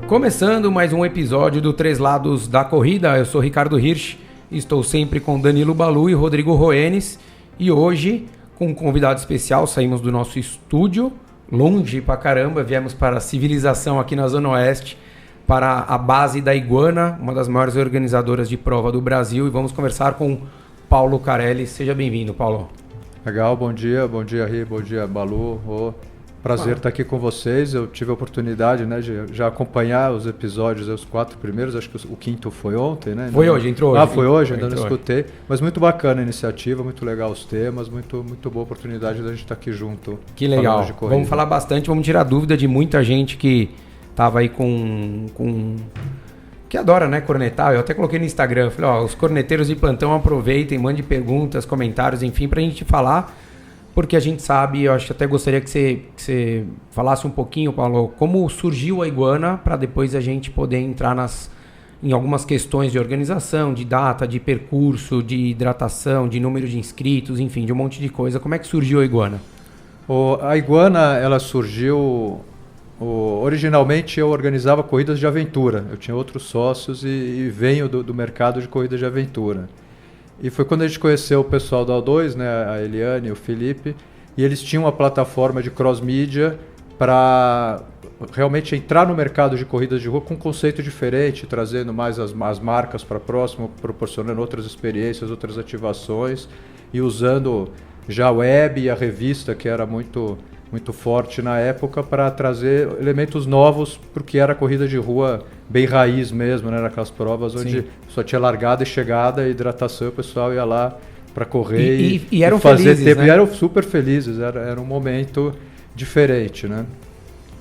Começando mais um episódio do Três Lados da Corrida, eu sou Ricardo Hirsch, estou sempre com Danilo Balu e Rodrigo Roenes e hoje, com um convidado especial, saímos do nosso estúdio, longe pra caramba, viemos para a civilização aqui na Zona Oeste, para a base da Iguana, uma das maiores organizadoras de prova do Brasil, e vamos conversar com Paulo Carelli. Seja bem-vindo, Paulo. Legal, bom dia Ri, bom dia Balu. Prazer estar aqui com vocês. Eu tive a oportunidade, né, de já acompanhar os episódios, os 4 primeiros, acho que o quinto foi ontem, né? Foi hoje, entrou hoje. Foi hoje, ainda não escutei. Mas muito bacana a iniciativa, muito legal os temas, muito boa oportunidade da gente estar aqui junto. Que legal. Vamos falar bastante, vamos tirar dúvida de muita gente que estava aí com que adora, né, cornetar. Eu até coloquei no Instagram, falei, os corneteiros de plantão aproveitem, mandem perguntas, comentários, enfim, pra gente falar. Porque a gente sabe, eu acho que até gostaria que você falasse um pouquinho, Paulo, como surgiu a Iguana, para depois a gente poder entrar em algumas questões de organização, de data, de percurso, de hidratação, de número de inscritos, enfim, de um monte de coisa. Como é que surgiu a Iguana? A Iguana, ela surgiu... Originalmente eu organizava corridas de aventura. Eu tinha outros sócios e venho do mercado de corridas de aventura. E foi quando a gente conheceu o pessoal da O2, né, a Eliane e o Felipe, e eles tinham uma plataforma de cross-mídia para realmente entrar no mercado de corridas de rua com um conceito diferente, trazendo mais as marcas para próximo, proporcionando outras experiências, outras ativações, e usando já a web e a revista, que era muito forte na época, para trazer elementos novos, porque era corrida de rua bem raiz mesmo, né? Naquelas provas onde só tinha largada e chegada, hidratação, o pessoal ia lá para correr e eram fazer felizes, tempo, né? E eram super felizes, era um momento diferente, né?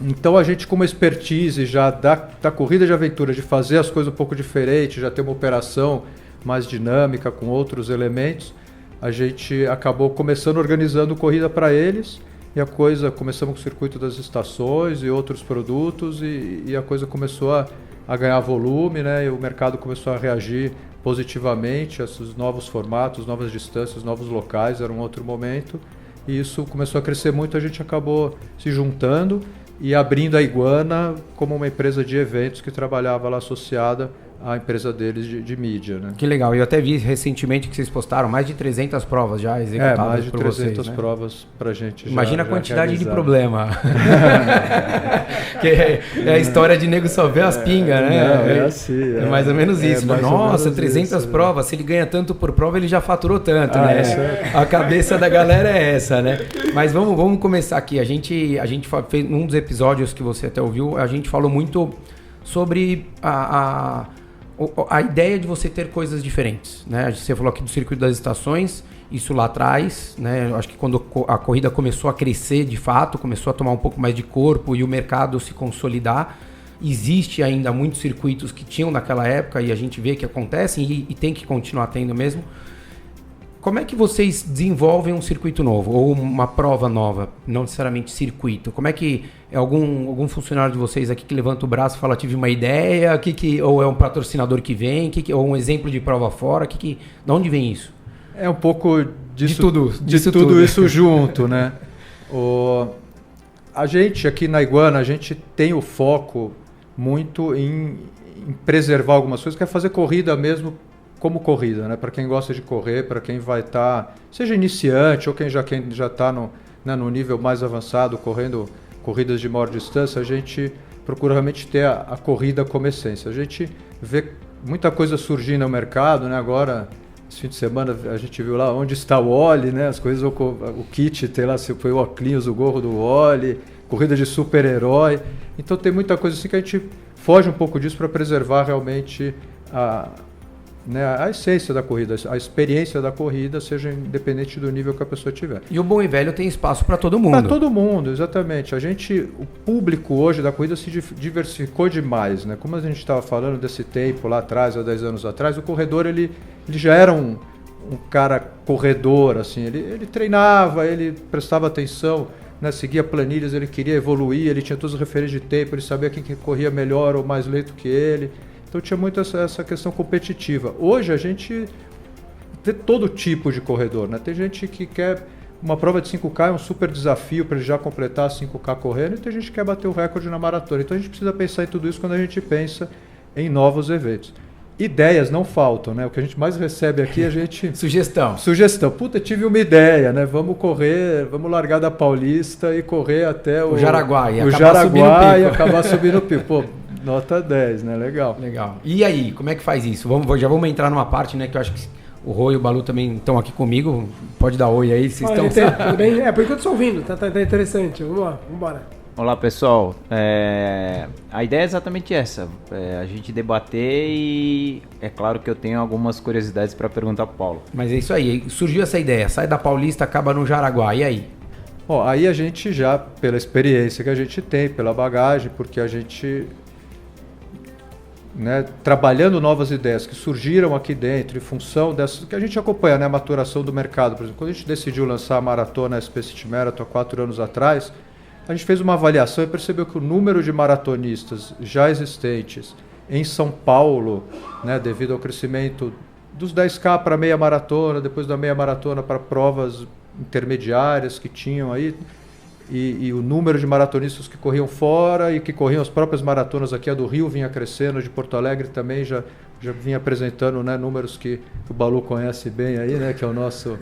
Então a gente, com uma expertise já da corrida de aventura, de fazer as coisas um pouco diferente, já ter uma operação mais dinâmica com outros elementos, a gente acabou organizando corrida para eles. E começamos com o circuito das estações e outros produtos e a coisa começou a ganhar volume, né? E o mercado começou a reagir positivamente a esses novos formatos, novas distâncias, novos locais, era um outro momento. E isso começou a crescer muito, a gente acabou se juntando e abrindo a Iguana como uma empresa de eventos que trabalhava lá associada à empresa deles de mídia, né? Que legal. Eu até vi recentemente que vocês postaram mais de 300 provas já executadas mais de por 300 vocês, né? provas pra gente. Imagina já a quantidade realizar. de problema. Que é a história de nego só ver as pingas, né? Não, é assim. É mais ou menos isso. Nossa, 300 isso, provas. Se ele ganha tanto por prova, ele já faturou tanto, né? É. A cabeça da galera é essa, né? Mas vamos começar aqui. A gente fez num dos episódios que você até ouviu, a gente falou muito sobre a ideia de você ter coisas diferentes, né? Você falou aqui do circuito das estações, isso lá atrás, né? Eu acho que quando a corrida começou a crescer de fato, começou a tomar um pouco mais de corpo e o mercado se consolidar, existe ainda muitos circuitos que tinham naquela época e a gente vê que acontecem e tem que continuar tendo mesmo. Como é que vocês desenvolvem um circuito novo ou uma prova nova, não necessariamente circuito? Como é que é algum funcionário de vocês aqui que levanta o braço e fala, tive uma ideia, ou é um patrocinador que vem, ou um exemplo de prova fora, de onde vem isso? É um pouco disso, de tudo isso junto, né? A gente aqui na Iguana, a gente tem o foco muito em preservar algumas coisas, que é fazer corrida mesmo como corrida, né? Para quem gosta de correr, para quem vai estar, seja iniciante ou quem já está no nível mais avançado, correndo corridas de maior distância, a gente procura realmente ter a corrida como essência. A gente vê muita coisa surgindo no mercado, né? Agora, esse fim de semana, a gente viu lá onde está o Wally, né? As coisas, o kit, tem lá, se foi o óculos, o gorro do Wally, corrida de super-herói. Então tem muita coisa assim que a gente foge um pouco disso para preservar realmente a essência da corrida, a experiência da corrida, seja independente do nível que a pessoa tiver. E o bom e velho tem espaço para todo mundo. Para todo mundo, exatamente. O público hoje da corrida se diversificou demais, né? Como a gente estava falando desse tempo lá atrás, há 10 anos atrás, o corredor ele já era um cara corredor, assim, ele treinava, ele prestava atenção, né? Seguia planilhas, ele queria evoluir, ele tinha todas as referências de tempo, ele sabia quem que corria melhor ou mais lento que ele. Então tinha muito essa questão competitiva. Hoje a gente tem todo tipo de corredor, né? Tem gente que quer uma prova de 5K é um super desafio para ele já completar a 5K correndo, e tem gente que quer bater o recorde na maratona. Então a gente precisa pensar em tudo isso quando a gente pensa em novos eventos. Ideias não faltam, né? O que a gente mais recebe aqui, a gente... Sugestão. Puta, tive uma ideia, né? Vamos correr, vamos largar da Paulista e correr até o Jaraguá. E acabar subindo o pico. Pô, nota 10, né? Legal. E aí, como é que faz isso? Já vamos entrar numa parte, né, que eu acho que o Rô e o Balu também estão aqui comigo. Pode dar oi aí, vocês estão... Tudo bem? Por enquanto eu estou ouvindo, tá interessante. Vamos lá, vamos embora. Olá pessoal, a ideia é exatamente essa, a gente debater e é claro que eu tenho algumas curiosidades para perguntar para o Paulo. Mas é isso aí, surgiu essa ideia, sai da Paulista, acaba no Jaraguá, e aí? Bom, aí a gente já, pela experiência que a gente tem, pela bagagem, porque a gente, né, trabalhando novas ideias que surgiram aqui dentro em função dessas, que a gente acompanha, né, a maturação do mercado. Por exemplo, quando a gente decidiu lançar a maratona SP City Marathon há 4 anos atrás, a gente fez uma avaliação e percebeu que o número de maratonistas já existentes em São Paulo, né, devido ao crescimento dos 10K para meia maratona, depois da meia maratona para provas intermediárias que tinham aí, e o número de maratonistas que corriam fora e que corriam as próprias maratonas aqui, a do Rio vinha crescendo, de Porto Alegre também já vinha apresentando, né, números que o Balu conhece bem aí, né, que é o nosso...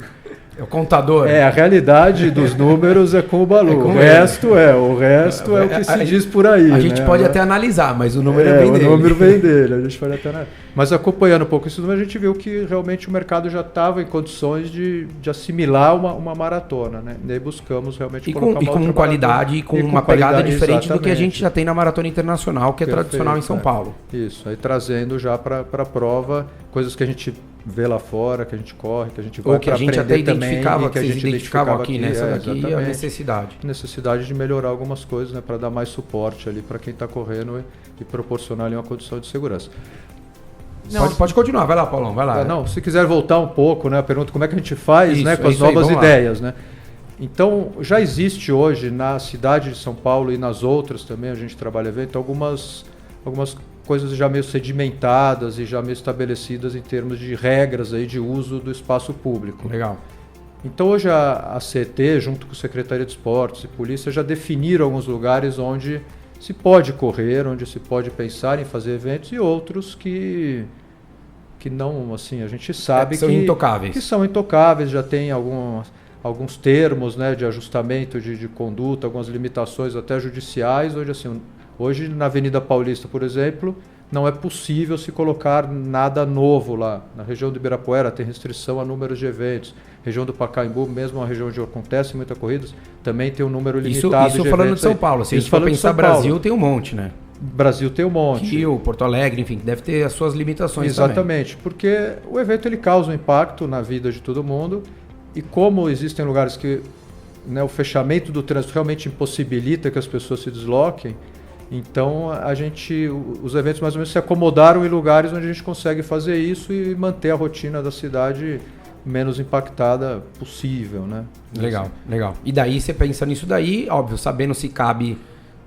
É o contador. A realidade dos números é com o Balu. O resto é o que se diz por aí. A gente pode até analisar, mas o número vem dele. O número vem dele, a gente pode até analisar. Mas acompanhando um pouco esse número, a gente viu que realmente o mercado já estava em condições de assimilar uma maratona, né? E aí buscamos realmente colocar uma com qualidade e com uma pegada diferente do que a gente já tem na Maratona Internacional, que é tradicional em São Paulo. Isso, aí trazendo já para a prova coisas que a gente vê lá fora, que a gente corre, que a gente vai ou que a gente até identificava, que vocês identificavam aqui, né? Essa daqui é a necessidade de melhorar algumas coisas, né, para dar mais suporte ali para quem está correndo e proporcionar ali uma condição de segurança. Pode continuar, vai lá, Paulão, vai lá. Não, se quiser voltar um pouco, né, a pergunta como é que a gente faz, né, com as novas ideias, né? Então, já existe hoje na cidade de São Paulo e nas outras também, a gente trabalha evento, algumas coisas já meio sedimentadas e já meio estabelecidas em termos de regras aí de uso do espaço público. Legal. Então hoje a CET, junto com a Secretaria de Esportes e Polícia, já definiram alguns lugares onde se pode correr, onde se pode pensar em fazer eventos e outros que não, assim, a gente sabe que são intocáveis, já tem alguns termos, né, de ajustamento de conduta, algumas limitações até judiciais, onde assim... Hoje, na Avenida Paulista, por exemplo, não é possível se colocar nada novo lá. Na região do Ibirapuera tem restrição a números de eventos. Região do Pacaembu, mesmo a região onde acontece muitas corridas, também tem um número limitado de eventos. Isso falando de São Paulo. Se a gente for pensar Brasil, tem um monte, né? Brasil tem um monte. Rio, Porto Alegre, enfim, deve ter as suas limitações. Exatamente, porque o evento ele causa um impacto na vida de todo mundo e como existem lugares que, né, o fechamento do trânsito realmente impossibilita que as pessoas se desloquem, então os eventos mais ou menos se acomodaram em lugares onde a gente consegue fazer isso e manter a rotina da cidade menos impactada possível, né? Legal. E daí você pensa nisso daí, óbvio, sabendo se cabe...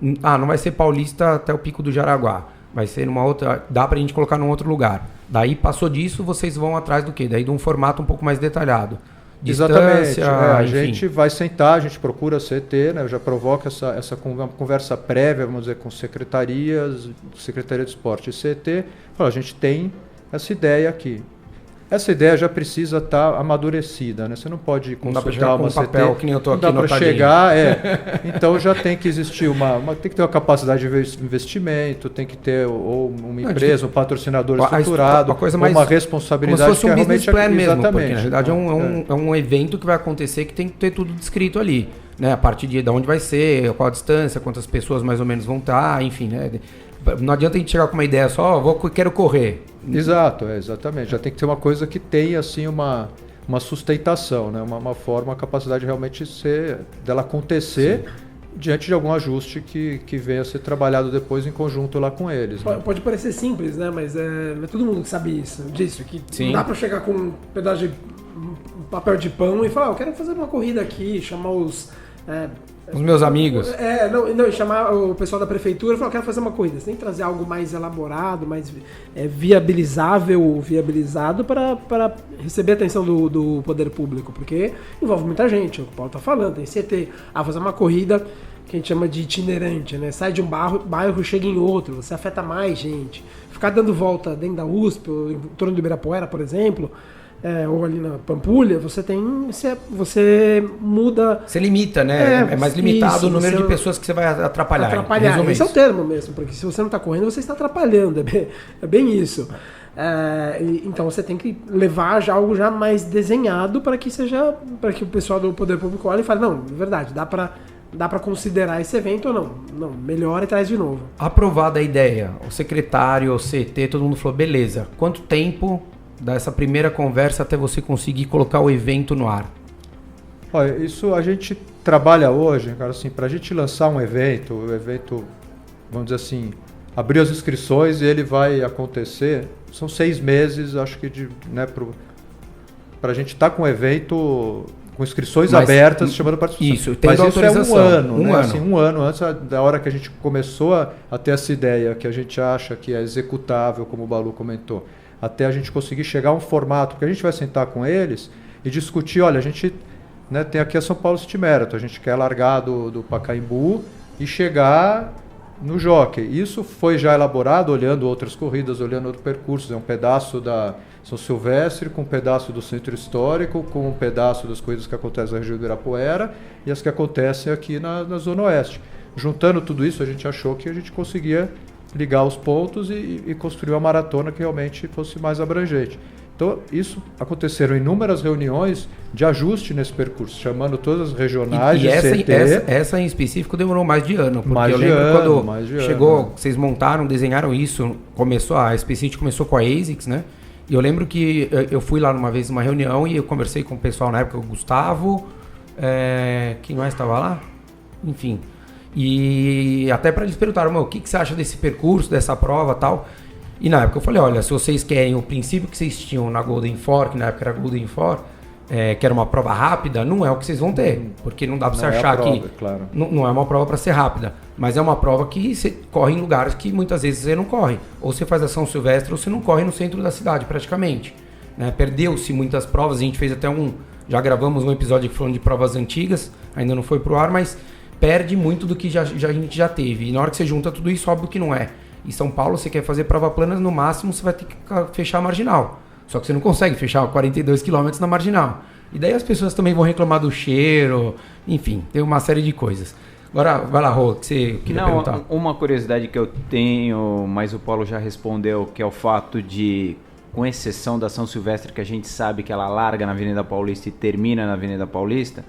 não vai ser Paulista até o Pico do Jaraguá, vai ser numa outra... Dá pra gente colocar num outro lugar. Daí passou disso, vocês vão atrás do quê? Daí de um formato um pouco mais detalhado. Exatamente, a gente vai sentar, a gente procura a CET, né, já provoca essa conversa prévia, vamos dizer, com Secretaria de Esporte e CET, a gente tem essa ideia aqui. Essa ideia já precisa estar amadurecida, né? Você não pode consultar uma papel que nem eu tô aqui. Não dá para chegar, Então já tem que existir tem que ter uma capacidade de investimento, tem que ter ou uma empresa, um patrocinador estruturado, uma responsabilidade. Como se fosse um business plan mesmo, porque na realidade é um evento que vai acontecer que tem que ter tudo descrito ali, né? A partir de onde vai ser, qual a distância, quantas pessoas mais ou menos vão estar, enfim, né? Não adianta a gente chegar com uma ideia só, quero correr. Exato, exatamente. Já tem que ter uma coisa que tenha assim uma sustentação, né? Uma forma, uma capacidade realmente dela acontecer. Sim. Diante de algum ajuste que venha a ser trabalhado depois em conjunto lá com eles. Né? Pode parecer simples, né? Mas não é todo mundo que sabe disso. Que não dá para chegar com um pedaço de papel de pão e falar, eu quero fazer uma corrida aqui, chamar os Os meus amigos. Não, chamar o pessoal da prefeitura e falar, quero fazer uma corrida. Você tem que trazer algo mais elaborado, mais viabilizado para receber a atenção do poder público, porque envolve muita gente, o Paulo está falando, tem CT, fazer uma corrida que a gente chama de itinerante, né? Sai de um bairro, chega em outro, você afeta mais gente. Ficar dando volta dentro da USP, ou em torno do Ibirapuera, por exemplo, ou ali na Pampulha, você muda... Você limita, né? É mais limitado o número de pessoas que você vai atrapalhar. Esse é o termo mesmo, porque se você não está correndo, você está atrapalhando, é bem isso. Então você tem que levar algo já mais desenhado para que o pessoal do poder público olhe e fale, não, é verdade, dá para considerar esse evento ou não? Não, melhora e traz de novo. Aprovada a ideia, o secretário, o CT, todo mundo falou, beleza, quanto tempo dessa primeira conversa até você conseguir colocar o evento no ar? Olha, isso a gente trabalha hoje, cara, assim, para a gente lançar o evento, vamos dizer assim, abrir as inscrições e ele vai acontecer, são 6 meses, acho que para a gente estar com o evento... com inscrições abertas, chamando participação. Isso, tem mas isso é um ano, um né? ano. Assim, um ano antes da hora que a gente começou a ter essa ideia, que a gente acha que é executável, como o Balu comentou, até a gente conseguir chegar a um formato, que a gente vai sentar com eles e discutir, olha, a gente tem aqui a São Paulo City Marathon, a gente quer largar do Pacaembu e chegar no Jockey. Isso foi já elaborado, olhando outras corridas, olhando outros percursos, é um pedaço da São Silvestre, com um pedaço do Centro Histórico, com um pedaço das coisas que acontecem na região do Ibirapuera e as que acontecem aqui na Zona Oeste. Juntando tudo isso, a gente achou que a gente conseguia ligar os pontos e construir uma maratona que realmente fosse mais abrangente. Então, isso aconteceram inúmeras reuniões de ajuste nesse percurso, chamando todas as regionais e CT. Essa em específico demorou mais de ano, porque eu lembro quando chegou, vocês montaram, desenharam isso, a Specific começou com a ASICS, né? E eu lembro que eu fui lá uma vez numa reunião e eu conversei com o pessoal na época, o Gustavo, quem mais estava lá? Enfim. E até para eles perguntaram, o que você acha desse percurso, dessa prova e tal? E na época eu falei, olha, se vocês querem o princípio que vocês tinham na Golden Four, que na época era Golden Four, que era uma prova rápida, não é o que vocês vão ter. Porque não dá para você achar que... Claro. Não é uma prova para ser rápida, mas é uma prova que você corre em lugares que muitas vezes você não corre. Ou você faz a São Silvestre ou você não corre no centro da cidade, praticamente. Né? Perdeu-se muitas provas, a gente fez até já gravamos um episódio falando de provas antigas, ainda não foi pro ar, mas perde muito do que a gente já teve. E na hora que você junta tudo isso, óbvio que não é. Em São Paulo, você quer fazer prova plana, no máximo você vai ter que fechar a marginal. Só que você não consegue fechar 42 km na marginal. E daí as pessoas também vão reclamar do cheiro, enfim, tem uma série de coisas. Agora, vai lá, Rô, que você queria perguntar. Uma curiosidade que eu tenho, mas o Paulo já respondeu, que é o fato de, com exceção da São Silvestre, que a gente sabe que ela larga na Avenida Paulista e termina na Avenida Paulista,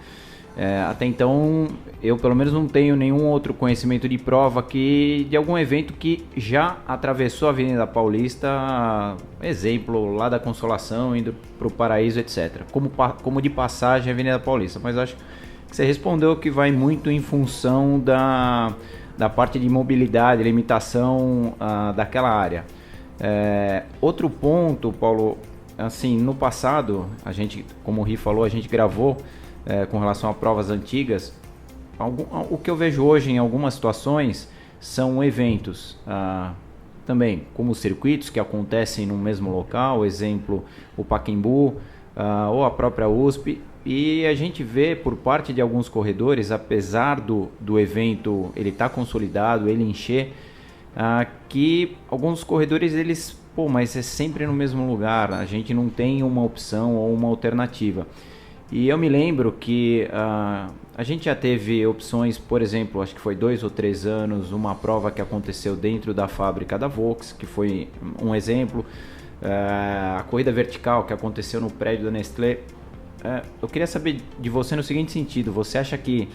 até então eu pelo menos não tenho nenhum outro conhecimento de prova de algum evento que já atravessou a Avenida Paulista, exemplo lá da Consolação, indo para o Paraíso, etc. Como de passagem a Avenida Paulista, mas acho que você respondeu que vai muito em função da parte de mobilidade, limitação daquela área. Outro ponto, Paulo, assim, no passado, a gente, como o Ri falou, a gente gravou com relação a provas antigas. O que eu vejo hoje em algumas situações são eventos também, como circuitos que acontecem no mesmo local, exemplo, o Pacaembu ou a própria USP, e a gente vê por parte de alguns corredores, apesar do evento ele estar consolidado, ele encher, que alguns corredores mas é sempre no mesmo lugar, a gente não tem uma opção ou uma alternativa. E eu me lembro que a gente já teve opções, por exemplo, acho que foi 2 ou 3 anos, uma prova que aconteceu dentro da fábrica da Volks, que foi um exemplo, a corrida vertical que aconteceu no prédio da Nestlé. Eu queria saber de você no seguinte sentido, você acha que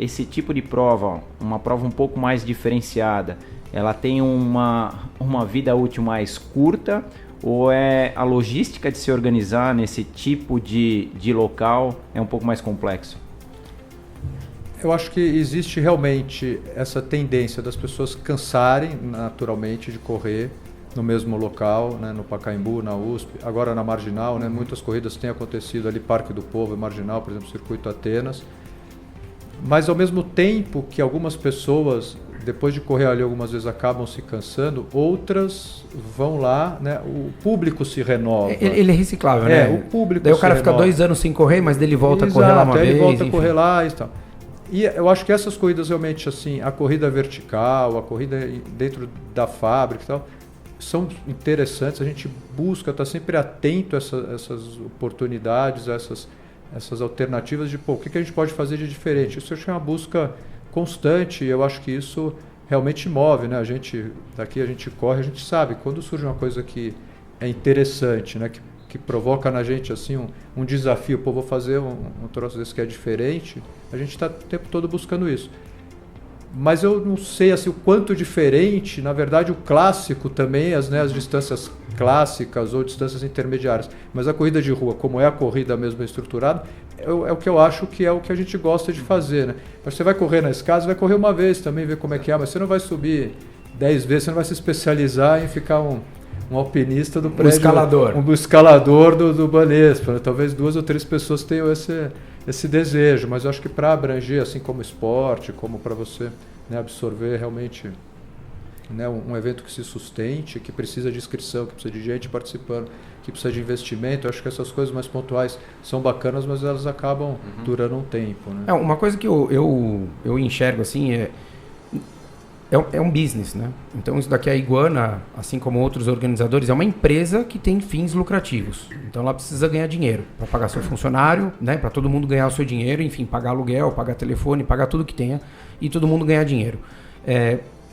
esse tipo de prova, uma prova um pouco mais diferenciada, ela tem uma vida útil mais curta, ou a logística de se organizar nesse tipo de local é um pouco mais complexo? Eu acho que existe realmente essa tendência das pessoas cansarem naturalmente de correr no mesmo local, né, no Pacaembu, na USP, agora na Marginal, né, muitas corridas têm acontecido ali, Parque do Povo, Marginal, por exemplo, Circuito Atenas. Mas ao mesmo tempo que algumas pessoas, depois de correr ali algumas vezes acabam se cansando, outras vão lá, né? O público se renova. Ele é reciclável, né? O público daí o cara se fica renova. 2 anos sem correr, mas dele volta Exato, a correr lá uma vez. Ele volta enfim. a correr lá e tal. E eu acho que essas corridas realmente, assim, a corrida vertical, a corrida dentro da fábrica e tal, são interessantes. A gente busca estar sempre atento a essas oportunidades, a essas alternativas de, o que a gente pode fazer de diferente. Isso eu acho que é uma busca constante, e eu acho que isso realmente move, né? Daqui a gente corre, a gente sabe, quando surge uma coisa que é interessante, né? Que provoca na gente assim um desafio, vou fazer um troço desse que é diferente, a gente está o tempo todo buscando isso. Mas eu não sei assim, o quanto diferente, na verdade o clássico também, as distâncias clássicas ou distâncias intermediárias, mas a corrida de rua, como é a corrida mesmo estruturada, é o que eu acho que é o que a gente gosta de fazer, né? Mas você vai correr na escada, você vai correr uma vez também, ver como é que é, mas você não vai subir 10 vezes, você não vai se especializar em ficar um alpinista do prédio, um escalador do Banespa, né? Talvez 2 ou 3 pessoas tenham esse desejo, mas eu acho que para abranger, assim como esporte, como para você, né, absorver realmente, né, um evento que se sustente, que precisa de inscrição, que precisa de gente participando, que precisa de investimento, eu acho que essas coisas mais pontuais são bacanas, mas elas acabam durando um tempo, né? Uma coisa que eu enxergo assim é um business, né? Então isso daqui, a Iguana, assim como outros organizadores, é uma empresa que tem fins lucrativos. Então ela precisa ganhar dinheiro para pagar seu funcionário, né? Para todo mundo ganhar o seu dinheiro, enfim, pagar aluguel, pagar telefone, pagar tudo que tenha e todo mundo ganhar dinheiro.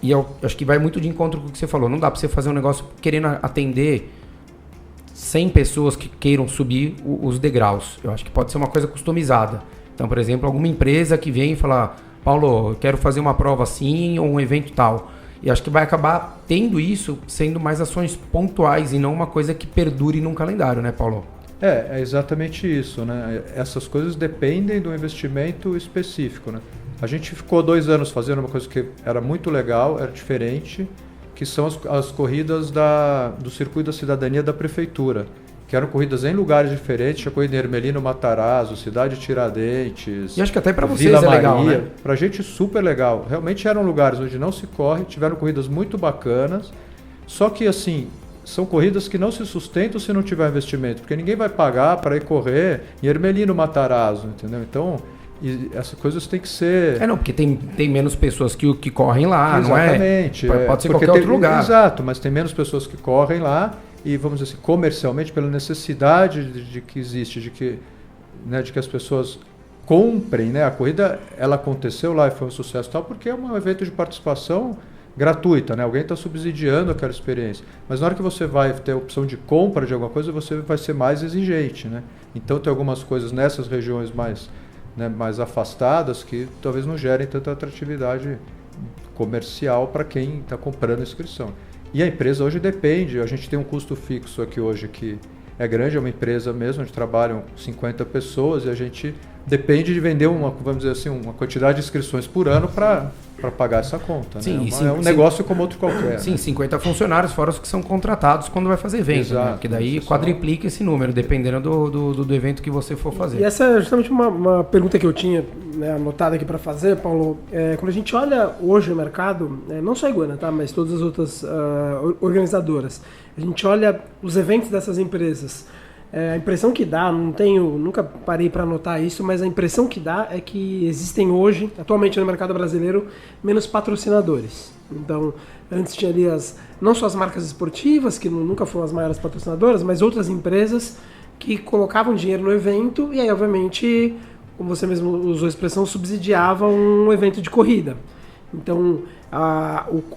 E eu acho que vai muito de encontro com o que você falou. Não dá para você fazer um negócio querendo atender 100 pessoas que queiram subir os degraus. Eu acho que pode ser uma coisa customizada. Então, por exemplo, alguma empresa que vem e fala: Paulo, eu quero fazer uma prova assim ou um evento tal. E acho que vai acabar tendo isso sendo mais ações pontuais e não uma coisa que perdure num calendário, né, Paulo? É exatamente isso, né? Essas coisas dependem do investimento específico, né? A gente ficou 2 anos fazendo uma coisa que era muito legal, era diferente, que são as corridas do Circuito da Cidadania da Prefeitura, que eram corridas em lugares diferentes, tinha corrida em Ermelino, Matarazzo, Cidade Tiradentes, e acho que até para vocês Vila é legal, Maria, né? Pra gente super legal. Realmente eram lugares onde não se corre, tiveram corridas muito bacanas, só que assim, são corridas que não se sustentam se não tiver investimento, porque ninguém vai pagar para ir correr em Ermelino, Matarazzo, entendeu? Então, essas coisas têm que ser... Não, porque tem menos pessoas que correm lá, exatamente, não é? Pode ser qualquer outro lugar. Exato, mas tem menos pessoas que correm lá e, vamos dizer assim, comercialmente, pela necessidade de que existe, de que as pessoas comprem, né? A corrida, ela aconteceu lá e foi um sucesso tal, porque é um evento de participação gratuita, né? Alguém está subsidiando aquela experiência. Mas na hora que você vai ter a opção de compra de alguma coisa, você vai ser mais exigente, né? Então tem algumas coisas nessas regiões mais afastadas que talvez não gerem tanta atratividade comercial para quem está comprando a inscrição. E a empresa hoje depende, a gente tem um custo fixo aqui hoje que é grande, é uma empresa mesmo, onde trabalham 50 pessoas e a gente depende de vender vamos dizer assim, uma quantidade de inscrições por ano para pagar essa conta. Sim, né? É um negócio como outro qualquer. Sim, né? 50 funcionários, fora os que são contratados quando vai fazer evento. Exato, né? Porque daí quadriplica esse número, dependendo do evento que você for fazer. E essa é justamente uma pergunta que eu tinha, né, anotada aqui para fazer, Paulo. Quando a gente olha hoje o mercado, não só a Iguana, tá, mas todas as outras organizadoras, a gente olha os eventos dessas empresas. A impressão que dá, nunca parei para anotar isso, mas a impressão que dá é que existem hoje, atualmente no mercado brasileiro, menos patrocinadores. Então, antes tinha ali não só as marcas esportivas, que nunca foram as maiores patrocinadoras, mas outras empresas que colocavam dinheiro no evento e aí, obviamente, como você mesmo usou a expressão, subsidiavam um evento de corrida. Então,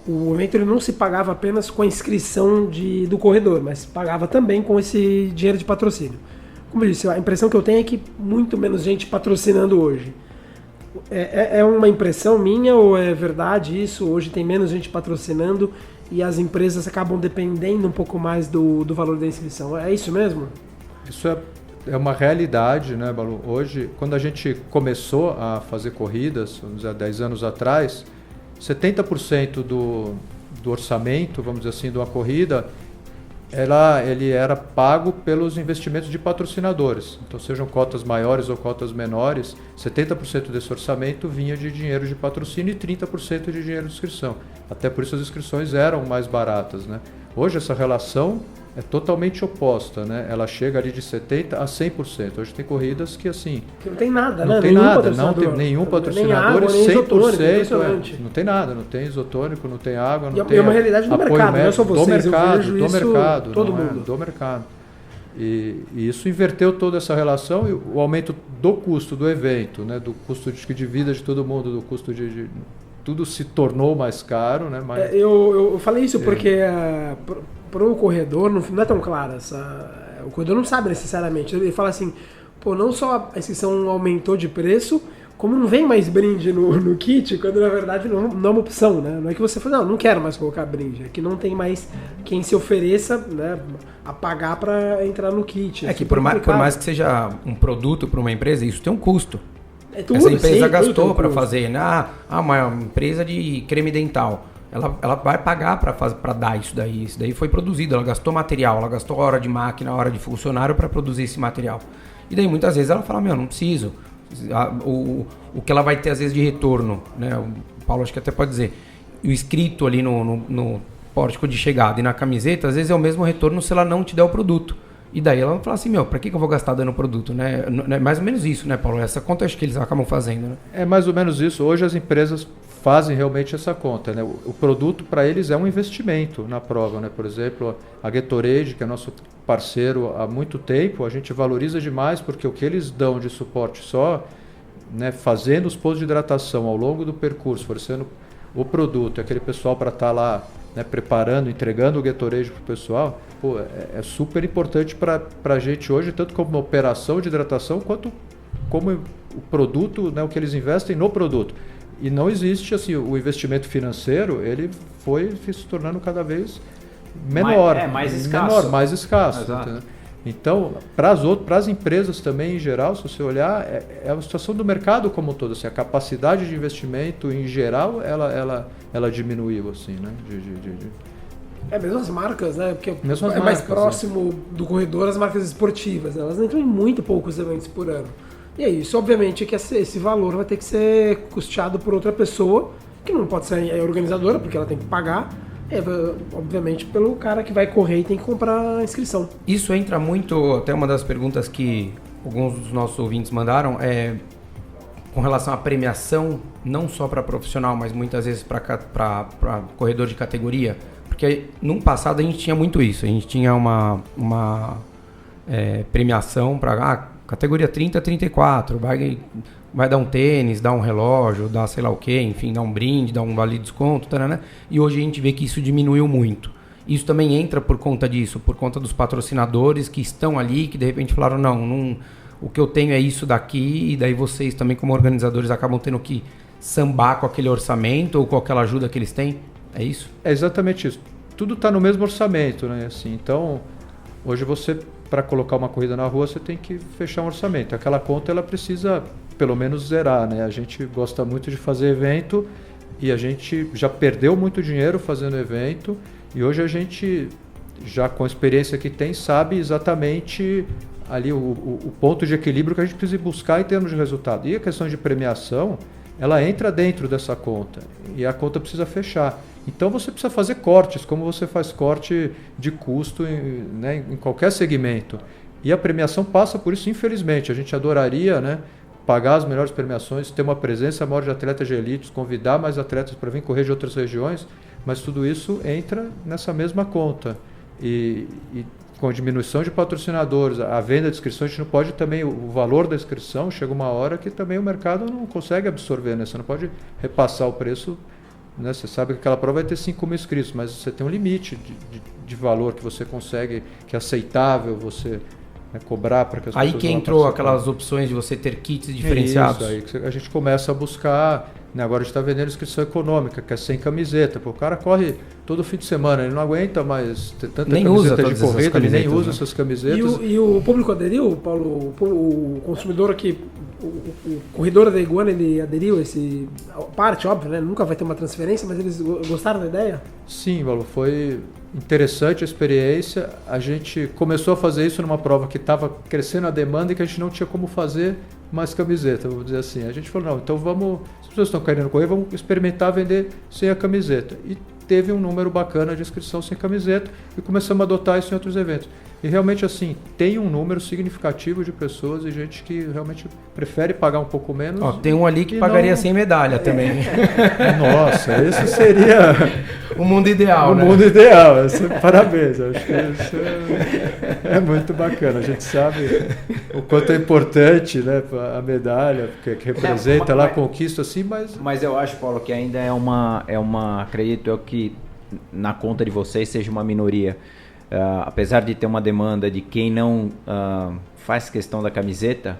o evento ele não se pagava apenas com a inscrição do corredor, mas pagava também com esse dinheiro de patrocínio. Como eu disse, a impressão que eu tenho é que muito menos gente patrocinando hoje. É uma impressão minha ou é verdade isso? Hoje tem menos gente patrocinando e as empresas acabam dependendo um pouco mais do valor da inscrição. É isso mesmo? Isso é uma realidade, né, Balu? Hoje, quando a gente começou a fazer corridas, vamos dizer, há 10 anos atrás, 70% do orçamento, vamos dizer assim, de uma corrida ele era pago pelos investimentos de patrocinadores. Então, sejam cotas maiores ou cotas menores, 70% desse orçamento vinha de dinheiro de patrocínio e 30% de dinheiro de inscrição. Até por isso as inscrições eram mais baratas, né? Hoje essa relação é totalmente oposta, né? Ela chega ali de 70% a 100%. Hoje tem corridas que assim... Que não tem nada, não né? tem nada, não tem nenhum patrocinador, nem água, nem 100%. Não tem nada, não tem isotônico, não tem água, não tem... É uma realidade do mercado, não é só vocês, do mercado, todo mundo. Do mercado. E isso inverteu toda essa relação e o aumento do custo do evento, né? Do custo de vida de todo mundo, do custo de tudo se tornou mais caro, né? Mas, eu falei isso porque para o corredor não é tão claro. O corredor não sabe necessariamente. Ele fala assim, pô, não só a inscrição aumentou de preço, como não vem mais brinde no kit, quando na verdade não é uma opção, né? Não é que você fala, não quero mais colocar brinde, é que não tem mais quem se ofereça, né, a pagar para entrar no kit. É que por mais que seja um produto para uma empresa, isso tem um custo. É tudo, essa empresa gastou tudo para fazer, né? Uma empresa de creme dental. Ela vai pagar para dar isso daí. Isso daí foi produzido, ela gastou material, ela gastou hora de máquina, hora de funcionário para produzir esse material. E daí muitas vezes ela fala, não preciso. O que ela vai ter às vezes de retorno, né? O Paulo acho que até pode dizer, o escrito ali no pórtico de chegada e na camiseta, às vezes é o mesmo retorno se ela não te der o produto. E daí ela fala assim, pra que eu vou gastar dando produto, né? É mais ou menos isso, né, Paulo? Essa conta acho que eles acabam fazendo, né? É mais ou menos isso. Hoje as empresas fazem realmente essa conta, né? O produto para eles é um investimento na prova, né? Por exemplo, a Gatorade, que é nosso parceiro há muito tempo, a gente valoriza demais porque o que eles dão de suporte só, né, fazendo os postos de hidratação ao longo do percurso, oferecendo o produto, aquele pessoal para estar lá, né, preparando, entregando o Gatorade para o pessoal, pô, é super importante para a gente hoje, tanto como uma operação de hidratação, quanto como o produto, né, o que eles investem no produto. E não existe, assim, o investimento financeiro, ele foi se tornando cada vez menor. Mais escasso. Mais escasso. Então, para as empresas também, em geral, se você olhar, é a situação do mercado como um todo. Assim, a capacidade de investimento, em geral, ela diminuiu, assim, né? Mesmo as marcas, né? Porque mesmo é mais próximo do corredor as marcas esportivas, né? Elas entram em muito poucos eventos por ano. E é isso, obviamente, que esse valor vai ter que ser custeado por outra pessoa, que não pode ser a organizadora, porque ela tem que pagar, obviamente, pelo cara que vai correr e tem que comprar a inscrição. Isso entra muito, até uma das perguntas que alguns dos nossos ouvintes mandaram, com relação à premiação, não só para profissional, mas muitas vezes para corredor de categoria, porque no passado a gente tinha muito isso, a gente tinha uma premiação para categoria 30 a 34, vai dar um tênis, dar um relógio, dar sei lá o que, enfim, dar um brinde, dar um vale de desconto, né? E hoje a gente vê que isso diminuiu muito. Isso também entra por conta disso, por conta dos patrocinadores que estão ali, que de repente falaram, não, o que eu tenho é isso daqui, e daí vocês também como organizadores acabam tendo que sambar com aquele orçamento ou com aquela ajuda que eles têm, é isso? É exatamente isso. Tudo está no mesmo orçamento, né? Assim, então, hoje você, para colocar uma corrida na rua, você tem que fechar um orçamento. Aquela conta, ela precisa pelo menos zerar, né? A gente gosta muito de fazer evento e a gente já perdeu muito dinheiro fazendo evento e hoje a gente, já com a experiência que tem, sabe exatamente ali o ponto de equilíbrio que a gente precisa buscar em termos de resultado. E a questão de premiação, ela entra dentro dessa conta e a conta precisa fechar. Então você precisa fazer cortes, como você faz corte de custo em qualquer segmento. E a premiação passa por isso, infelizmente. A gente adoraria, né, pagar as melhores premiações, ter uma presença maior de atletas de elite, convidar mais atletas para vir correr de outras regiões, mas tudo isso entra nessa mesma conta. E com a diminuição de patrocinadores, a venda de inscrições, a gente não pode também, o valor da inscrição, chega uma hora que também o mercado não consegue absorver, né? Você não pode repassar o preço, né? Você sabe que aquela prova vai ter 5 mil inscritos, mas você tem um limite de valor que você consegue, que é aceitável você, né, cobrar para que as pessoas... Aí que entrou aquelas opções de você ter kits diferenciados. Isso, aí que a gente começa a buscar, né, agora a gente está vendendo inscrição econômica, que é sem camiseta. Pô, o cara corre todo fim de semana, ele não aguenta mais ter tanta nem camiseta usa de corrida, ele nem usa né? essas camisetas. E o público aderiu, Paulo? O consumidor que o corredor da Iguana, ele aderiu a esse parte, óbvio, né? Nunca vai ter uma transferência, mas eles gostaram da ideia? Sim, Paulo, foi interessante a experiência. A gente começou a fazer isso numa prova que estava crescendo a demanda e que a gente não tinha como fazer mais camiseta, vamos dizer assim. A gente falou, não, então vamos, se as pessoas estão querendo correr, vamos experimentar vender sem a camiseta. E teve um número bacana de inscrição sem camiseta e começamos a adotar isso em outros eventos. E realmente, assim, tem um número significativo de pessoas e gente que realmente prefere pagar um pouco menos. Ó, tem um ali que pagaria sem medalha também. Nossa, esse seria o mundo ideal, né? O mundo ideal. Parabéns, acho que isso é muito bacana. A gente sabe o quanto é importante, né, a medalha, que representa lá a conquista, assim, mas... Mas eu acho, Paulo, que ainda acredito eu que na conta de vocês seja uma minoria. Apesar de ter uma demanda de quem não faz questão da camiseta,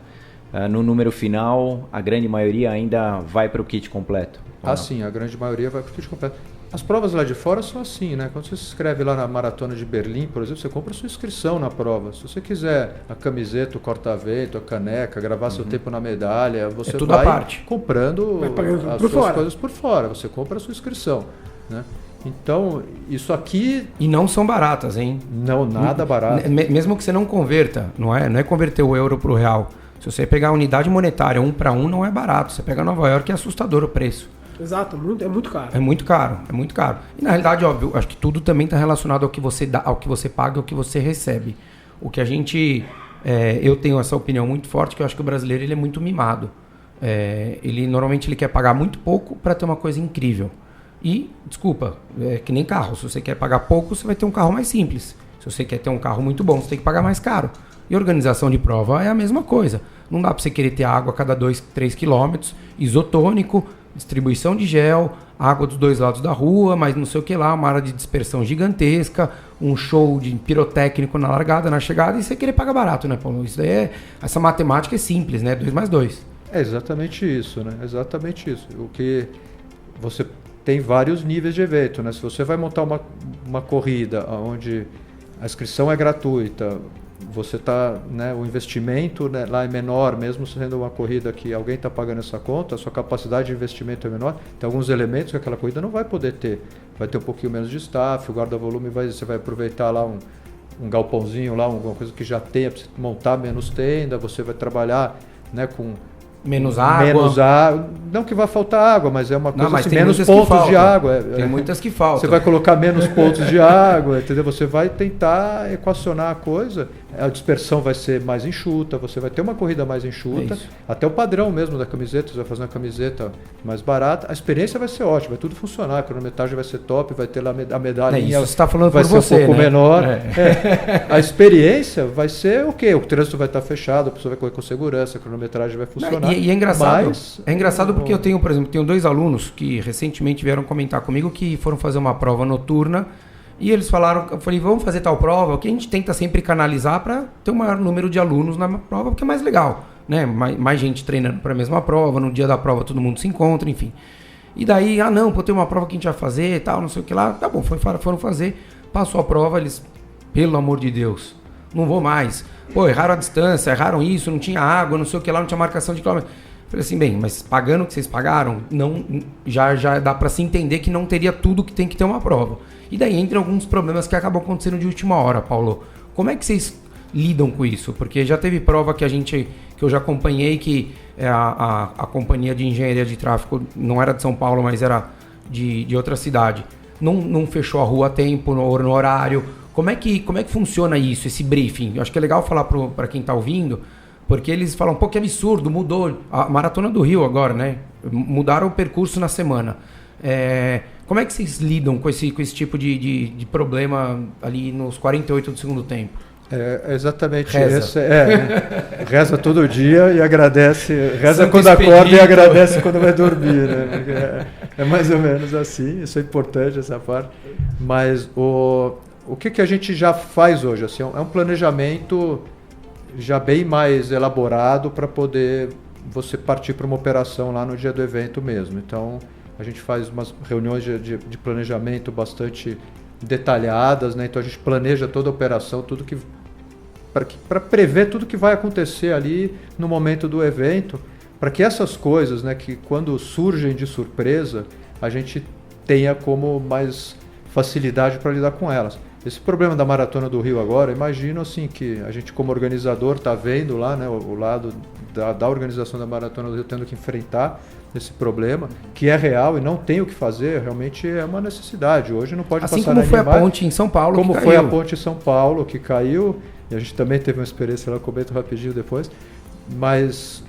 no número final, a grande maioria ainda vai para o kit completo. Sim, a grande maioria vai para o kit completo. As provas lá de fora são assim, né? Quando você se inscreve lá na Maratona de Berlim, por exemplo, você compra a sua inscrição na prova. Se você quiser a camiseta, o corta-vento, a caneca, gravar seu tempo na medalha, você tudo vai à parte. Comprando as suas coisas por fora. Você compra a sua inscrição, né? Então, isso aqui... E não são baratas, hein? Não, nada barato. Mesmo que você não converta, não é converter o euro para o real. Se você pegar a unidade monetária 1 para 1, não é barato. Você pega Nova York, é assustador o preço. Exato, é muito caro. É muito caro, é muito caro. E na realidade, óbvio, acho que tudo também está relacionado ao que você dá, ao que você paga, ao que você recebe. O que a gente... eu tenho essa opinião muito forte, que eu acho que o brasileiro ele é muito mimado. Normalmente ele quer pagar muito pouco para ter uma coisa incrível. E, desculpa, é que nem carro. Se você quer pagar pouco, você vai ter um carro mais simples. Se você quer ter um carro muito bom, você tem que pagar mais caro. E organização de prova é a mesma coisa. Não dá para você querer ter água a cada 2, 3 quilômetros, isotônico, distribuição de gel, água dos dois lados da rua, mas não sei o que lá, uma área de dispersão gigantesca, um show de pirotécnico na largada, na chegada, e você querer pagar barato, né, Paulo? Isso daí essa matemática é simples, né? 2 mais 2. É exatamente isso, né? Exatamente isso. O que você... Tem vários níveis de evento, né? Se você vai montar uma corrida onde a inscrição é gratuita, você tá, né, o investimento, né, lá é menor, mesmo sendo uma corrida que alguém está pagando essa conta, a sua capacidade de investimento é menor, tem alguns elementos que aquela corrida não vai poder ter. Vai ter um pouquinho menos de staff, o guarda-volume você vai aproveitar lá um galpãozinho, lá, alguma coisa que já tenha, para você montar menos tenda, você vai trabalhar, né, com... Menos água. Não que vai faltar água, mas é uma coisa mas assim, menos pontos de água. Tem muitas que faltam. Você vai colocar menos pontos de água, entendeu? Você vai tentar equacionar a coisa, a dispersão vai ser mais enxuta, você vai ter uma corrida mais enxuta, até o padrão mesmo da camiseta, você vai fazer uma camiseta mais barata, a experiência vai ser ótima, vai tudo funcionar, a cronometragem vai ser top, vai ter lá a medalha. Isso você está falando vai por ser você, um pouco né? menor. A experiência vai ser o quê? O trânsito vai estar fechado, a pessoa vai correr com segurança, a cronometragem vai funcionar. E é engraçado, porque eu tenho, por exemplo, 2 alunos que recentemente vieram comentar comigo que foram fazer uma prova noturna e eles falaram, eu falei, vamos fazer tal prova, que a gente tenta sempre canalizar para ter um maior número de alunos na prova, porque é mais legal, né? Mais gente treinando para a mesma prova, no dia da prova todo mundo se encontra, enfim. E daí, tem uma prova que a gente vai fazer e tal, não sei o que lá, tá bom, foram fazer, passou a prova, eles, pelo amor de Deus, não vou mais. Pô, erraram a distância, erraram isso, não tinha água, não sei o que lá, não tinha marcação de quilômetro. Falei assim, bem, mas pagando o que vocês pagaram, não, já dá para se entender que não teria tudo que tem que ter uma prova. E daí entram alguns problemas que acabam acontecendo de última hora, Paulo. Como é que vocês lidam com isso? Porque já teve prova que eu já acompanhei que a companhia de engenharia de tráfego não era de São Paulo, mas era de outra cidade. Não fechou a rua a tempo, no horário. Como é que funciona isso, esse briefing? Eu acho que é legal falar para quem está ouvindo, porque eles falam, pô, que absurdo, mudou. A Maratona do Rio agora, né? Mudaram o percurso na semana. Como é que vocês lidam com esse tipo de problema ali nos 48 do segundo tempo? Exatamente. Reza. Reza todo dia e agradece. Reza quando acorda e agradece quando vai dormir. Né? É mais ou menos assim. Isso é importante, essa parte. Mas o que a gente já faz hoje? Assim, é um planejamento já bem mais elaborado para poder você partir para uma operação lá no dia do evento mesmo. Então, a gente faz umas reuniões de planejamento bastante detalhadas, né? Então a gente planeja toda a operação, tudo que para prever tudo que vai acontecer ali no momento do evento. para que essas coisas, né, que quando surgem de surpresa, a gente tenha como mais facilidade para lidar com elas. Esse problema da Maratona do Rio agora, imagino assim que a gente como organizador está vendo lá, né, o lado da organização da Maratona do Rio tendo que enfrentar esse problema, que é real e não tem o que fazer, realmente é uma necessidade. Hoje não pode assim passar como foi a mais, ponte em São Paulo como que foi caiu. a ponte em São Paulo que caiu, e a gente também teve uma experiência lá, comento rapidinho depois, mas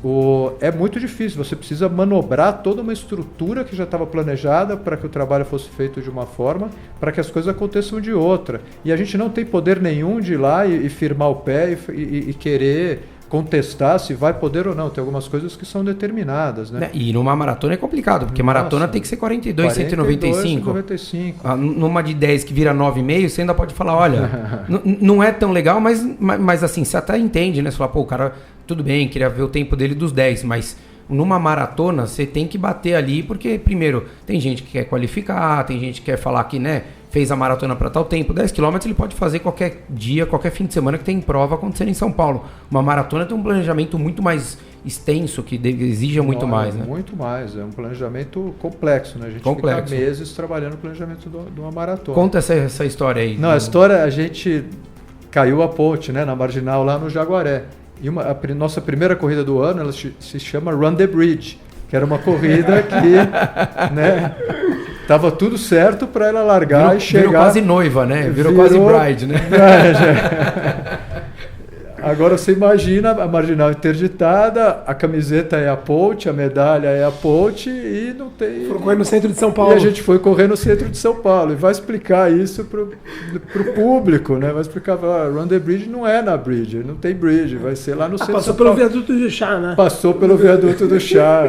é muito difícil, você precisa manobrar toda uma estrutura que já estava planejada para que o trabalho fosse feito de uma forma, para que as coisas aconteçam de outra. E a gente não tem poder nenhum de ir lá e firmar o pé e querer contestar se vai poder ou não. Tem algumas coisas que são determinadas, né? E numa maratona é complicado, porque maratona tem que ser 42, 195. 195. Numa de 10 que vira 9,5, você ainda pode falar, olha, não é tão legal, mas assim, você até entende, né? Você fala, pô, o cara, tudo bem, queria ver o tempo dele dos 10, mas numa maratona você tem que bater ali, porque primeiro, tem gente que quer qualificar, tem gente que quer falar que, né, fez a maratona para tal tempo. 10 km ele pode fazer qualquer dia, qualquer fim de semana que tem prova acontecendo em São Paulo. Uma maratona tem um planejamento muito mais extenso, que exige muito mais, né? Muito mais, é um planejamento complexo, né? A gente complexo. Fica meses trabalhando no planejamento de uma maratona. Conta essa história aí. Não, a história, a gente caiu a ponte, né, na Marginal lá no Jaguaré. E a nossa primeira corrida do ano, ela se chama Run the Bridge, que era uma corrida que, né, tava tudo certo para ela largar e chegar. Virou quase noiva, né? Virou quase bride, né? Agora você imagina a Marginal interditada, a camiseta é a ponte, a medalha é a ponte e não tem... Foi correr no centro de São Paulo. E a gente foi correr no centro de São Paulo e vai explicar isso pro público, né? Vai explicar, Run the Bridge não é na Bridge, não tem Bridge, vai ser lá no centro de São Paulo. Passou pelo viaduto do chá, né? Passou pelo viaduto do chá.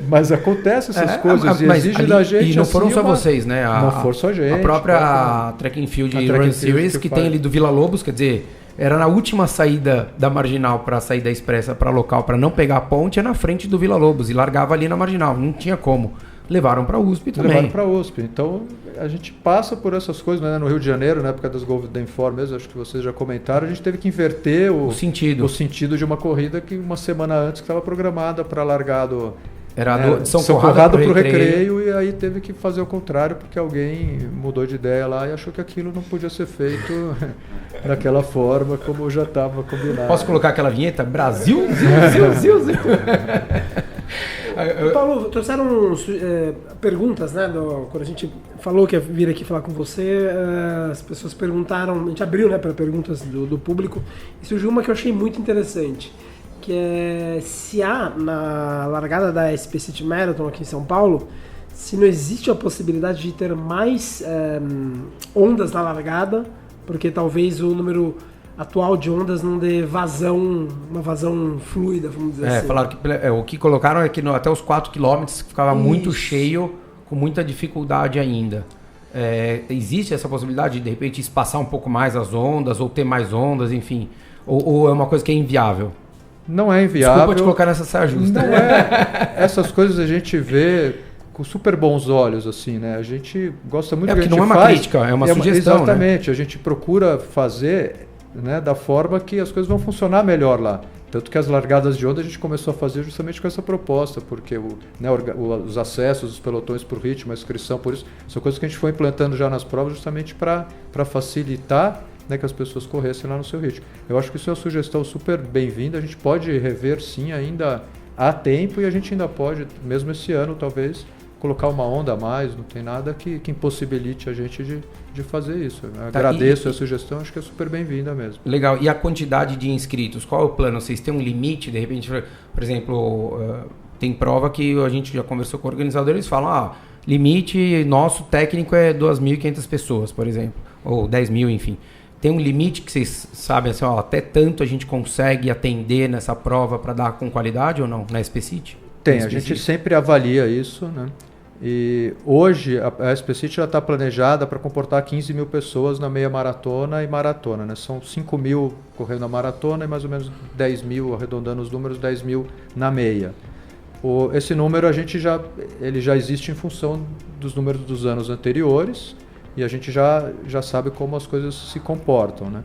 Mas acontece essas coisas e exige da gente. E não foram só vocês, né? Não foram só a gente. A própria Track and Field Run Series, que tem ali do Vila Lobos, quer dizer, era na última saída da Marginal para a saída expressa para local, para não pegar a ponte, é na frente do Vila Lobos e largava ali na Marginal, não tinha como. Levaram para a USP também. Levaram para a USP. Então, a gente passa por essas coisas, né? No Rio de Janeiro, na época das Golden Four mesmo, acho que vocês já comentaram, a gente teve que inverter o sentido de uma corrida que uma semana antes estava programada para largar do... Era de São Conrado para o Recreio, e aí teve que fazer o contrário, porque alguém mudou de ideia lá e achou que aquilo não podia ser feito daquela forma como já estava combinado. Posso colocar aquela vinheta? Brasil, Zil. Paulo, trouxeram perguntas, né? Quando a gente falou que ia vir aqui falar com você, as pessoas perguntaram, a gente abriu, né, para perguntas do público, e surgiu uma que eu achei muito interessante, que é se há na largada da SP City Marathon aqui em São Paulo, se não existe a possibilidade de ter mais ondas na largada, porque talvez o número atual de ondas não dê uma vazão fluida, vamos dizer assim. Falaram que o que colocaram é que até os 4 km ficava muito cheio, com muita dificuldade ainda. Existe essa possibilidade de repente espaçar um pouco mais as ondas, ou ter mais ondas, enfim, ou é uma coisa que é inviável? Não é inviável. Desculpa te colocar nessa saia justa. Não é. Essas coisas a gente vê com super bons olhos, assim, né? A gente gosta muito do que a gente não é uma crítica, é uma sugestão, exatamente, né? A gente procura fazer, né, da forma que as coisas vão funcionar melhor lá. Tanto que as largadas de onda a gente começou a fazer justamente com essa proposta, porque os acessos, os pelotões por ritmo, a inscrição, por isso, são coisas que a gente foi implantando já nas provas justamente para facilitar, né, que as pessoas corressem lá no seu ritmo. Eu acho que isso é uma sugestão super bem-vinda, a gente pode rever sim, ainda há tempo, e a gente ainda pode, mesmo esse ano, talvez, colocar uma onda a mais, não tem nada que impossibilite a gente de fazer isso. Eu agradeço a sugestão, acho que é super bem-vinda mesmo. Legal, e a quantidade de inscritos, qual é o plano? Vocês têm um limite, de repente, por exemplo, tem prova que a gente já conversou com o organizador, eles falam, limite nosso técnico é 2.500 pessoas, por exemplo, ou 10.000, enfim. Tem um limite que vocês sabem, assim, até tanto a gente consegue atender nessa prova para dar com qualidade ou não, na SP City? Tem, a gente sempre avalia isso, né? E hoje a SP City já está planejada para comportar 15 mil pessoas na meia maratona e maratona, né? São 5 mil correndo a maratona e mais ou menos 10 mil, arredondando os números, 10 mil na meia. Esse número ele já existe em função dos números dos anos anteriores, e a gente já sabe como as coisas se comportam, né?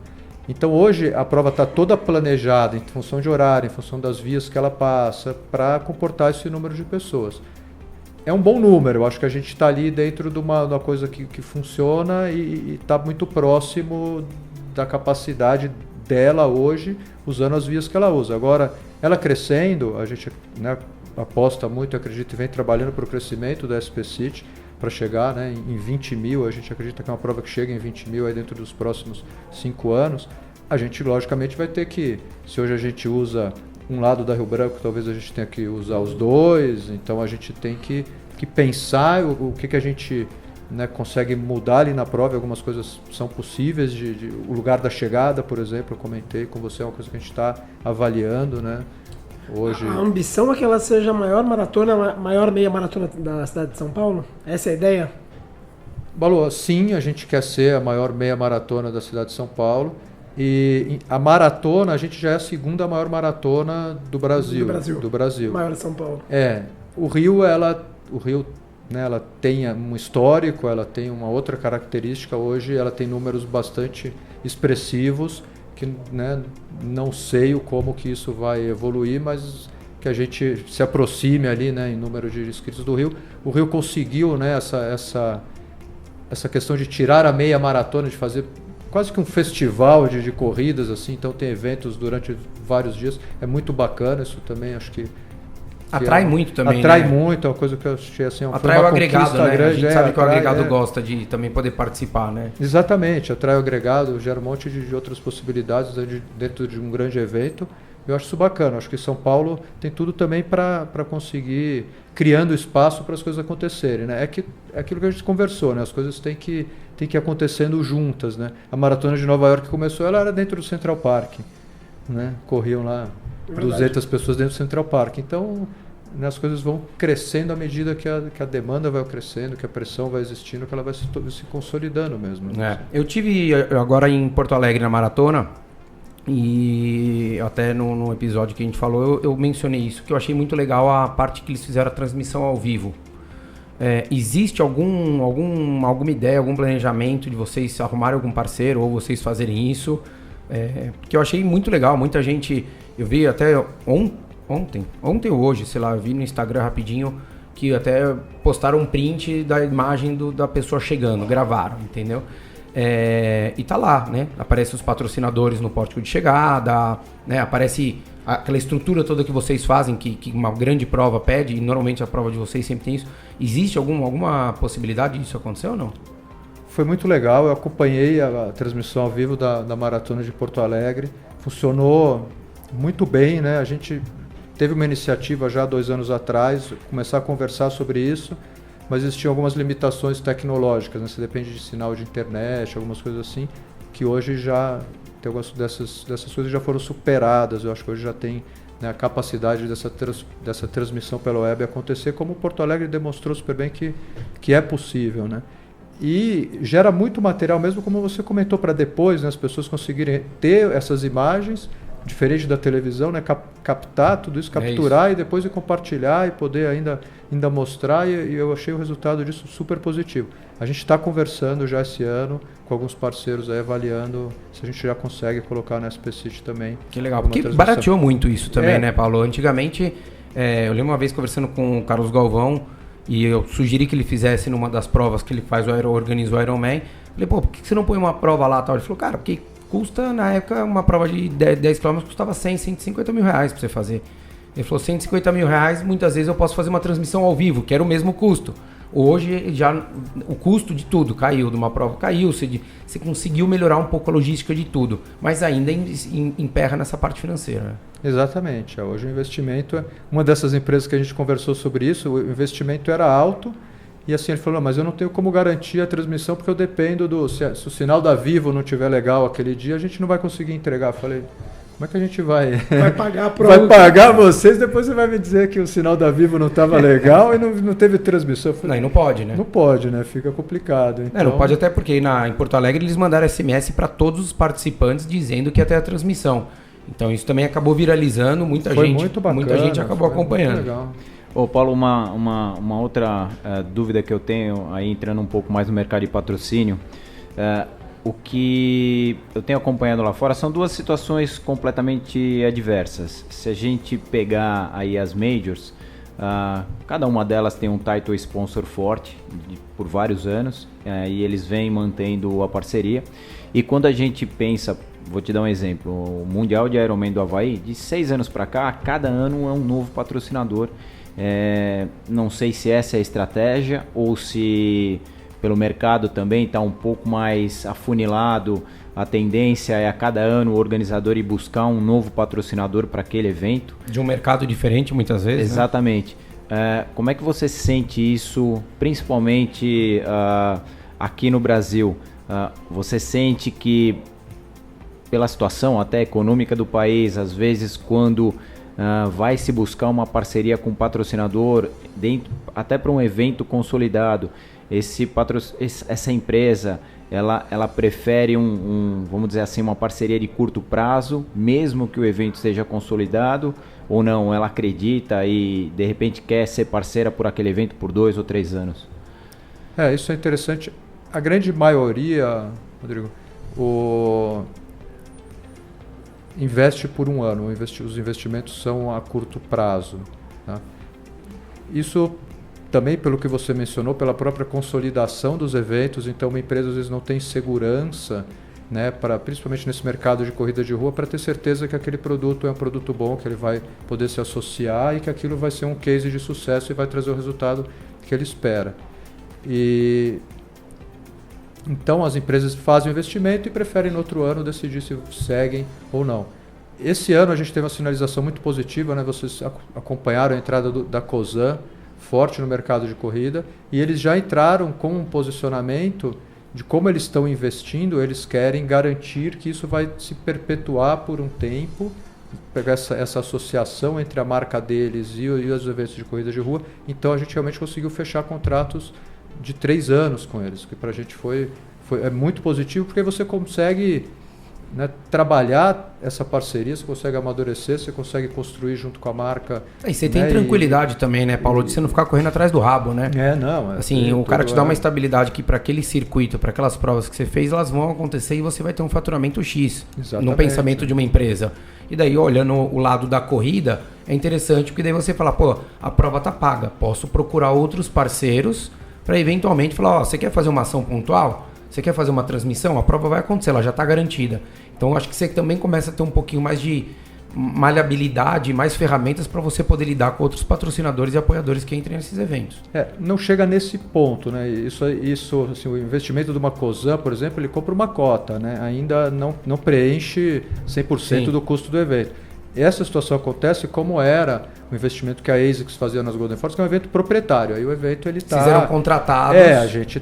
Então hoje a prova está toda planejada em função de horário, em função das vias que ela passa, para comportar esse número de pessoas. É um bom número, eu acho que a gente está ali dentro de uma coisa que funciona e está muito próximo da capacidade dela hoje, usando as vias que ela usa. Agora, ela crescendo, a gente, né, aposta muito, acredita e vem trabalhando para o crescimento da SP City, para chegar, né, em 20 mil, a gente acredita que é uma prova que chega em 20 mil aí dentro dos próximos 5 anos, a gente logicamente vai ter que, se hoje a gente usa um lado da Rio Branco, talvez a gente tenha que usar os dois, então a gente tem que pensar o que a gente, né, consegue mudar ali na prova, algumas coisas são possíveis, o lugar da chegada, por exemplo, eu comentei com você, é uma coisa que a gente está avaliando, né? Hoje... A ambição é que ela seja a maior meia maratona da cidade de São Paulo? Essa é a ideia? Balu, sim, a gente quer ser a maior meia maratona da cidade de São Paulo. E a maratona, a gente já é a segunda maior maratona do Brasil. Do Brasil. Maior de São Paulo. O Rio, né, ela tem um histórico, ela tem uma outra característica. Hoje ela tem números bastante expressivos, que, né, não sei como que isso vai evoluir, mas que a gente se aproxime ali, né, em número de inscritos do Rio. O Rio conseguiu, né, essa questão de tirar a meia maratona, de fazer quase que um festival de corridas, assim, então tem eventos durante vários dias, é muito bacana, isso também acho que atrai muito também, atrai né? muito, é uma coisa que eu achei assim, atrai o agregado, né? grande, a gente sabe que o agregado gosta de também poder participar, né? Exatamente, atrai o agregado, gera um monte de outras possibilidades dentro de um grande evento. Eu acho isso bacana, acho que São Paulo tem tudo também para conseguir criando espaço para as coisas acontecerem, né? É aquilo que a gente conversou, né? As coisas têm que ir acontecendo juntas, né? A maratona de Nova York começou, ela era dentro do Central Park, né? Corriam lá 200 pessoas dentro do Central Park. Então, né, as coisas vão crescendo à medida que a demanda vai crescendo, que a pressão vai existindo, que ela vai se consolidando mesmo. Né? Eu tive agora em Porto Alegre na maratona, e até no episódio que a gente falou, eu mencionei isso, que eu achei muito legal a parte que eles fizeram a transmissão ao vivo. Existe alguma ideia, algum planejamento de vocês arrumarem algum parceiro ou vocês fazerem isso? Porque eu achei muito legal, muita gente, eu vi até ontem ou hoje, sei lá, eu vi no Instagram rapidinho, que até postaram um print da imagem da pessoa chegando, gravaram, entendeu? E tá lá, né? Aparece os patrocinadores no pórtico de chegada, né? Aparece aquela estrutura toda que vocês fazem, que uma grande prova pede, e normalmente a prova de vocês sempre tem isso. Existe alguma possibilidade disso acontecer ou não? Foi muito legal, eu acompanhei a transmissão ao vivo da Maratona de Porto Alegre, funcionou muito bem, né? A gente teve uma iniciativa já 2 anos atrás, começar a conversar sobre isso, mas existiam algumas limitações tecnológicas, né? Você depende de sinal de internet, algumas coisas assim, que hoje já tem algumas dessas coisas já foram superadas. Eu acho que hoje já tem, né, a capacidade dessa transmissão pela web acontecer, como o Porto Alegre demonstrou super bem que é possível, né? E gera muito material, mesmo como você comentou, para depois, né, as pessoas conseguirem ter essas imagens, diferente da televisão, né, captar tudo isso, capturar e depois compartilhar e poder ainda mostrar, e eu achei o resultado disso super positivo. A gente está conversando já esse ano com alguns parceiros aí, avaliando se a gente já consegue colocar na SP City também. Que legal, porque barateou muito isso também, né, Paulo? Antigamente, eu lembro uma vez conversando com o Carlos Galvão, e eu sugeri que ele fizesse numa das provas que ele organizou o Ironman. Falei, pô, por que você não põe uma prova lá? Tal? Ele falou, cara, porque custa, na época, uma prova de 10 km custava 150 mil reais pra você fazer. Ele falou, 150 mil reais, muitas vezes eu posso fazer uma transmissão ao vivo, que era o mesmo custo. Hoje, já o custo de tudo caiu, de uma prova caiu, você conseguiu melhorar um pouco a logística de tudo, mas ainda emperra nessa parte financeira. Né? Exatamente. Hoje o investimento, uma dessas empresas que a gente conversou sobre isso, o investimento era alto, e assim ele falou, mas eu não tenho como garantir a transmissão porque eu dependo se o sinal da Vivo não estiver legal aquele dia, a gente não vai conseguir entregar. Eu falei, como é que a gente vai pagar vai pagar vocês, depois você vai me dizer que o sinal da Vivo não estava legal e não teve transmissão. Eu falei, não pode, né? Não pode, né? Fica complicado. Então... não pode, até porque em Porto Alegre eles mandaram SMS para todos os participantes dizendo que ia ter a transmissão. Então isso também acabou viralizando, muita gente acabou acompanhando. Muito legal. Ô Paulo, uma outra dúvida que eu tenho, aí entrando um pouco mais no mercado de patrocínio, o que eu tenho acompanhado lá fora são duas situações completamente adversas. Se a gente pegar aí as majors, cada uma delas tem um title sponsor forte por vários anos, e eles vêm mantendo a parceria. E quando a gente pensa, vou te dar um exemplo, o Mundial de Ironman do Havaí, de 6 anos para cá, cada ano é um novo patrocinador. Não sei se essa é a estratégia ou se pelo mercado também está um pouco mais afunilado. A tendência é a cada ano o organizador ir buscar um novo patrocinador para aquele evento. De um mercado diferente muitas vezes. Exatamente. Né? Como é que você sente isso, principalmente aqui no Brasil? Você sente que pela situação até econômica do país, às vezes quando vai se buscar uma parceria com um patrocinador, até para um evento consolidado, essa empresa ela prefere vamos dizer assim, uma parceria de curto prazo, mesmo que o evento esteja consolidado, ou não, ela acredita e de repente quer ser parceira por aquele evento por 2 ou 3 anos? Isso é interessante. A grande maioria, Rodrigo, investe por um ano, os investimentos são a curto prazo. Tá? Isso também, pelo que você mencionou, pela própria consolidação dos eventos, então uma empresa às vezes não tem segurança, né, principalmente nesse mercado de corrida de rua, para ter certeza que aquele produto é um produto bom, que ele vai poder se associar e que aquilo vai ser um case de sucesso e vai trazer o resultado que ele espera. Então as empresas fazem o investimento e preferem no outro ano decidir se seguem ou não. Esse ano a gente teve uma sinalização muito positiva, né? Vocês acompanharam a entrada da Cosan, forte no mercado de corrida, e eles já entraram com um posicionamento de como eles estão investindo, eles querem garantir que isso vai se perpetuar por um tempo, pegar essa associação entre a marca deles e os eventos de corrida de rua. Então a gente realmente conseguiu fechar contratos de 3 anos com eles, que para a gente é muito positivo, porque você consegue, né, trabalhar essa parceria, você consegue amadurecer, você consegue construir junto com a marca. E você tem tranquilidade também, né, Paulo, de você não ficar correndo atrás do rabo, né? Assim, o cara te dá uma estabilidade que para aquele circuito, para aquelas provas que você fez, elas vão acontecer e você vai ter um faturamento X. Exatamente, no pensamento de uma empresa. E daí, olhando o lado da corrida, é interessante, porque daí você fala, a prova tá paga, posso procurar outros parceiros para eventualmente falar, você quer fazer uma ação pontual? Você quer fazer uma transmissão? A prova vai acontecer, ela já está garantida. Então, acho que você também começa a ter um pouquinho mais de maleabilidade, mais ferramentas para você poder lidar com outros patrocinadores e apoiadores que entrem nesses eventos. Não chega nesse ponto, né? Isso assim, o investimento de uma Cosan, por exemplo, ele compra uma cota, né? Ainda não preenche 100% do custo do evento. Essa situação acontece como era o investimento que a ASICS fazia nas Golden Force, que é um evento proprietário. Aí o evento ele está... Vocês eram contratados. A gente,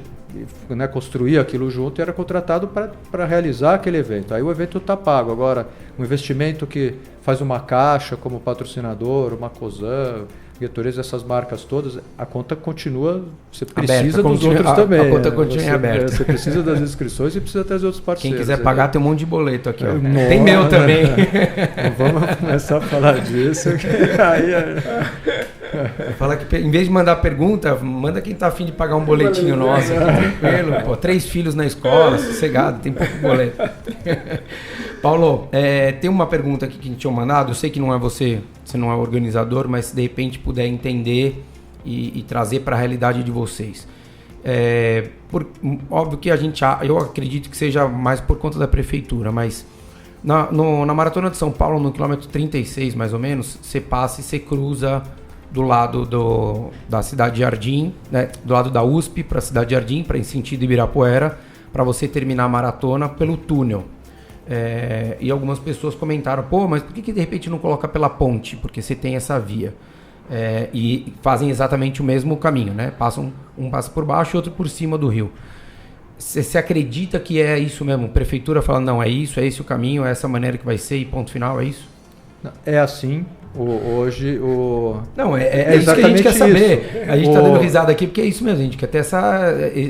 né, construía aquilo junto e era contratado para realizar aquele evento. Aí o evento está pago. Agora, um investimento que faz uma Caixa como patrocinador, uma Cosan, Gatorade, essas marcas todas, a conta continua, você precisa dos outros também. A conta continua aberta. Você precisa das inscrições e precisa trazer outros parceiros. Quem quiser pagar, tem um monte de boleto aqui. Tem meu também. Vamos começar a falar disso. Fala que em vez de mandar pergunta, manda quem tá afim de pagar um boletinho nosso. Tranquilo. 3 filhos na escola, sossegado, tem pouco boleto. Paulo, tem uma pergunta aqui que a gente tinha mandado. Eu sei que não é você não é organizador, mas se de repente puder entender e trazer para a realidade de vocês. Óbvio que eu acredito que seja mais por conta da prefeitura, mas na Maratona de São Paulo, no quilômetro 36 mais ou menos, você passa e você cruza do lado da Cidade de Jardim, né, do lado da USP para a Cidade de Jardim, para em sentido Ibirapuera, para você terminar a maratona pelo túnel. E algumas pessoas comentaram, mas por que de repente não coloca pela ponte? Porque você tem essa via. E fazem exatamente o mesmo caminho, né? Um passa por baixo e outro por cima do rio. Você acredita que é isso mesmo? A prefeitura fala, não, é esse o caminho, é essa maneira que vai ser e ponto final, é isso? É assim. Não, é isso que a gente quer saber. A gente está dando risada aqui porque é isso mesmo. A gente quer ter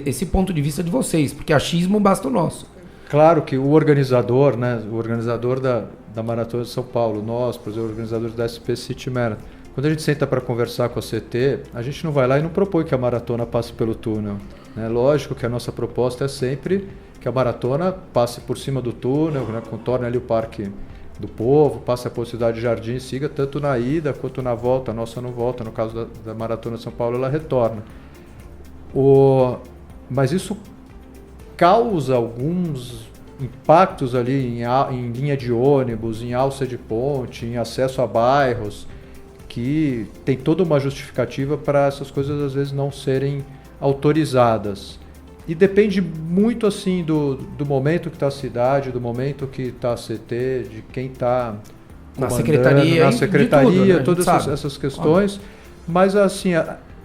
esse ponto de vista de vocês, porque achismo basta o nosso. Claro que o organizador, né, o organizador da Maratona de São Paulo, nós, por exemplo, organizadores da SP City Marathon, quando a gente senta para conversar com a CT, a gente não vai lá e não propõe que a maratona passe pelo túnel. Né? Lógico que a nossa proposta é sempre que a maratona passe por cima do túnel, né, contorne ali o Parque do Povo, passe por Cidade Jardim e siga tanto na ida quanto na volta. A nossa não volta, no caso da Maratona de São Paulo ela retorna. Mas isso causa alguns impactos ali em linha de ônibus, em alça de ponte, em acesso a bairros, que tem toda uma justificativa para essas coisas às vezes não serem autorizadas. E depende muito assim do momento que está a cidade, do momento que está a CT, de quem está na secretaria, tudo, né? Todas essas questões. Mas assim,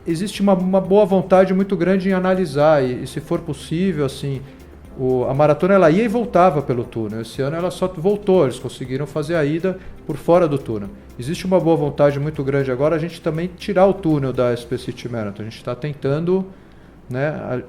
existe uma boa vontade muito grande em analisar e se for possível, assim, a maratona ela ia e voltava pelo túnel. Esse ano ela só voltou, eles conseguiram fazer a ida por fora do túnel. Existe uma boa vontade muito grande agora a gente também tirar o túnel da SP City Marathon. A gente está tentando, né,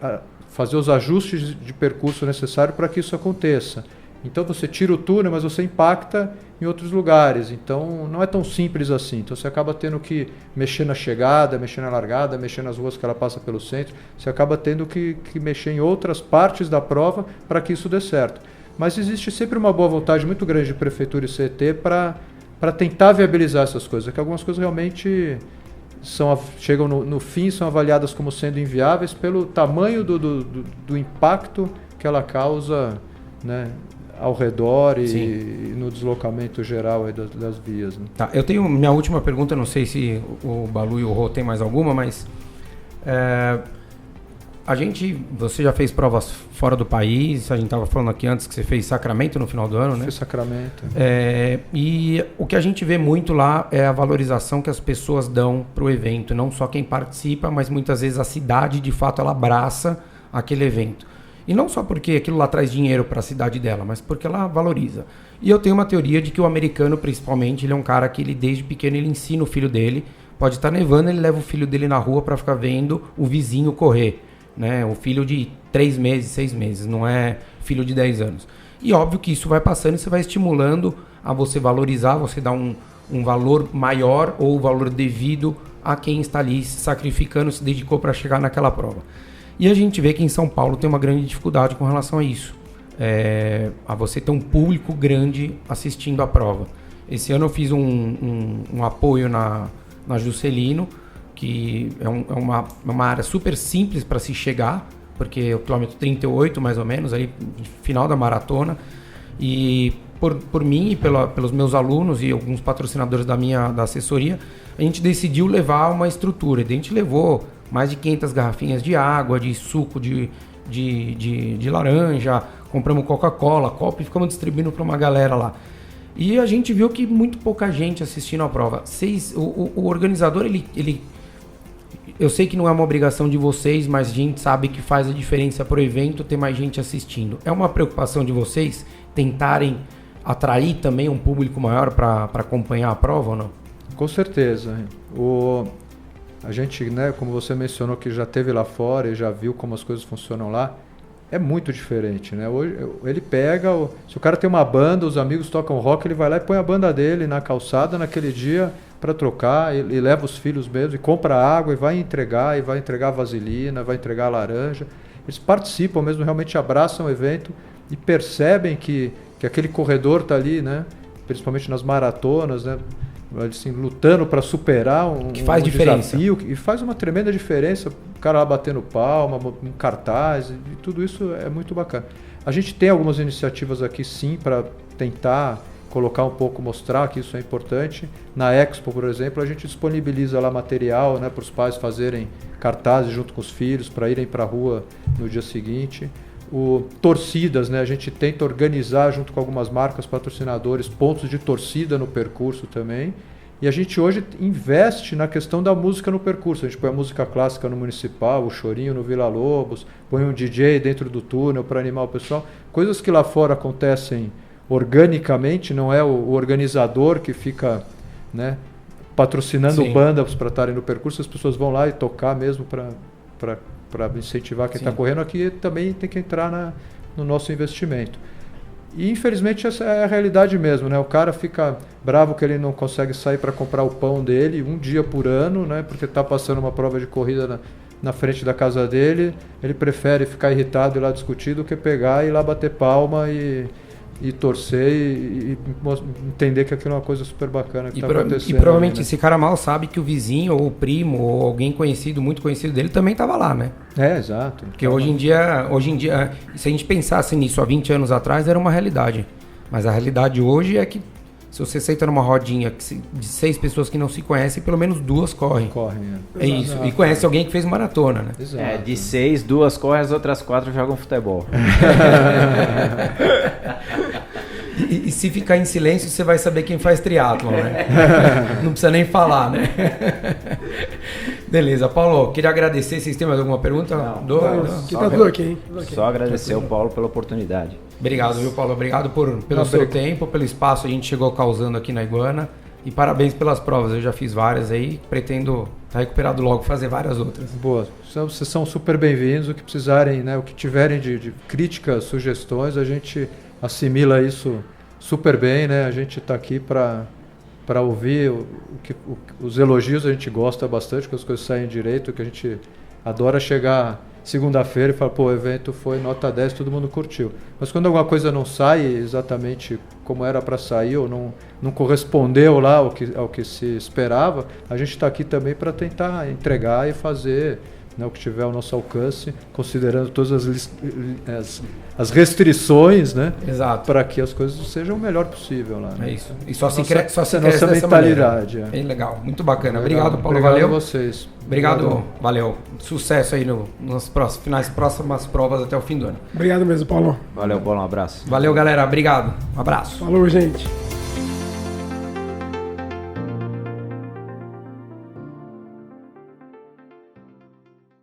fazer os ajustes de percurso necessários para que isso aconteça. Então você tira o túnel, mas você impacta em outros lugares. Então não é tão simples assim. Então você acaba tendo que mexer na chegada, mexer na largada, mexer nas ruas que ela passa pelo centro. Você acaba tendo que mexer em outras partes da prova para que isso dê certo. Mas existe sempre uma boa vontade muito grande de Prefeitura e CT para tentar viabilizar essas coisas. Que algumas coisas realmente chegam no fim, são avaliadas como sendo inviáveis pelo tamanho do impacto que ela causa, né, ao redor e no deslocamento geral aí das vias. Né? Tá, eu tenho minha última pergunta, não sei se o Balu e o Rô tem mais alguma, mas você já fez provas fora do país, a gente estava falando aqui antes que você fez Sacramento no final do ano, né? Fiz Sacramento. E o que a gente vê muito lá é a valorização que as pessoas dão para o evento, não só quem participa, mas muitas vezes a cidade de fato ela abraça aquele evento. E não só porque aquilo lá traz dinheiro para a cidade dela, mas porque ela valoriza. E eu tenho uma teoria de que o americano, principalmente, ele é um cara que ele desde pequeno ele ensina o filho dele, pode estar nevando, ele leva o filho dele na rua para ficar vendo o vizinho correr. Né? O filho de 3 meses, 6 meses, não é filho de 10 anos. E óbvio que isso vai passando e você vai estimulando a você valorizar, você dá um valor maior ou o valor devido a quem está ali se sacrificando, se dedicou para chegar naquela prova. E a gente vê que em São Paulo tem uma grande dificuldade com relação a isso. A você ter um público grande assistindo a prova. Esse ano eu fiz um apoio na Juscelino, que é uma área super simples para se chegar, porque é o quilômetro 38 mais ou menos, aí final da maratona. E por mim e pelos meus alunos e alguns patrocinadores da assessoria, a gente decidiu levar uma estrutura. A gente levou mais de 500 garrafinhas de água, de suco de laranja, compramos Coca-Cola, copo e ficamos distribuindo para uma galera lá. E a gente viu que muito pouca gente assistindo a prova. O organizador, eu sei que não é uma obrigação de vocês, mas a gente sabe que faz a diferença para o evento ter mais gente assistindo. É uma preocupação de vocês tentarem atrair também um público maior para acompanhar a prova ou não? Com certeza. A gente, né, como você mencionou, que já esteve lá fora e já viu como as coisas funcionam lá, é muito diferente, né? Hoje, ele pega, se o cara tem uma banda, os amigos tocam rock, ele vai lá e põe a banda dele na calçada naquele dia para trocar, e leva os filhos mesmo, e compra água, e vai entregar vaselina, vai entregar laranja. Eles participam mesmo, realmente abraçam o evento e percebem que aquele corredor está ali, né? Principalmente nas maratonas, né? Assim, lutando para superar um desafio, e faz uma tremenda diferença. O cara lá batendo palma, um cartaz, e tudo isso é muito bacana. A gente tem algumas iniciativas aqui sim para tentar colocar um pouco, mostrar que isso é importante. Na Expo, por exemplo, a gente disponibiliza lá material, né, para os pais fazerem cartazes junto com os filhos para irem para a rua no dia seguinte. Torcidas, né? A gente tenta organizar junto com algumas marcas, patrocinadores, pontos de torcida no percurso também. E a gente hoje investe na questão da música no percurso. A gente põe a música clássica no Municipal, o Chorinho no Vila Lobos, põe um DJ dentro do túnel para animar o pessoal. Coisas que lá fora acontecem organicamente, não é o organizador que fica, né, patrocinando bandas para estarem no percurso. As pessoas vão lá e tocar mesmo para incentivar quem está correndo. Aqui também tem que entrar no nosso investimento. E infelizmente essa é a realidade mesmo, né? O cara fica bravo que ele não consegue sair para comprar o pão dele um dia por ano, né? Porque está passando uma prova de corrida na frente da casa dele, ele prefere ficar irritado e ir lá discutir do que pegar e ir lá bater palma e torcer e entender que aquilo é uma coisa super bacana que está acontecendo. E provavelmente ali, né? esse cara mal sabe que o vizinho, ou o primo, ou alguém conhecido, muito conhecido dele, também estava lá, né? Exato. Porque hoje em dia, se a gente pensasse nisso há 20 anos atrás, era uma realidade. Mas a realidade hoje é que se você senta numa rodinha de 6 pessoas que não se conhecem, pelo menos 2 correm. É isso. E conhece alguém que fez maratona, né? Exato. De 6, 2 correm, as outras 4 jogam futebol. E se ficar em silêncio, você vai saber quem faz triatlon, né? Não precisa nem falar, né? Beleza, Paulo, queria agradecer. Vocês têm mais alguma pergunta? Que tá tudo aqui, hein? Só agradecer ao Paulo pela oportunidade. Obrigado, viu, Paulo? Obrigado pelo seu tempo, pelo espaço que a gente chegou causando aqui na Iguana. E parabéns pelas provas. Eu já fiz várias aí, pretendo estar recuperado logo, fazer várias outras. Boa. Vocês são super bem-vindos. O que precisarem, né? O que tiverem de críticas, sugestões, a gente assimila isso super bem, né? A gente está aqui para ouvir os elogios. A gente gosta bastante que as coisas saem direito, que a gente adora chegar segunda-feira e falar, pô, o evento foi nota 10, todo mundo curtiu. Mas quando alguma coisa não sai exatamente como era para sair ou não correspondeu lá ao que se esperava, a gente está aqui também para tentar entregar e fazer, né, o que tiver ao nosso alcance, considerando todas as restrições, né? Exato. Para que as coisas sejam o melhor possível lá. Né? É isso. E só se cresce nossa dessa mentalidade. maneira. Bem legal. Muito bacana. Legal. Obrigado, Paulo. Obrigado Valeu. a vocês. Obrigado. Valeu. Sucesso aí nas próximas provas até o fim do ano. Obrigado mesmo, Paulo. Valeu, Paulo. Um abraço. Valeu, galera. Obrigado. Um abraço. Falou, gente.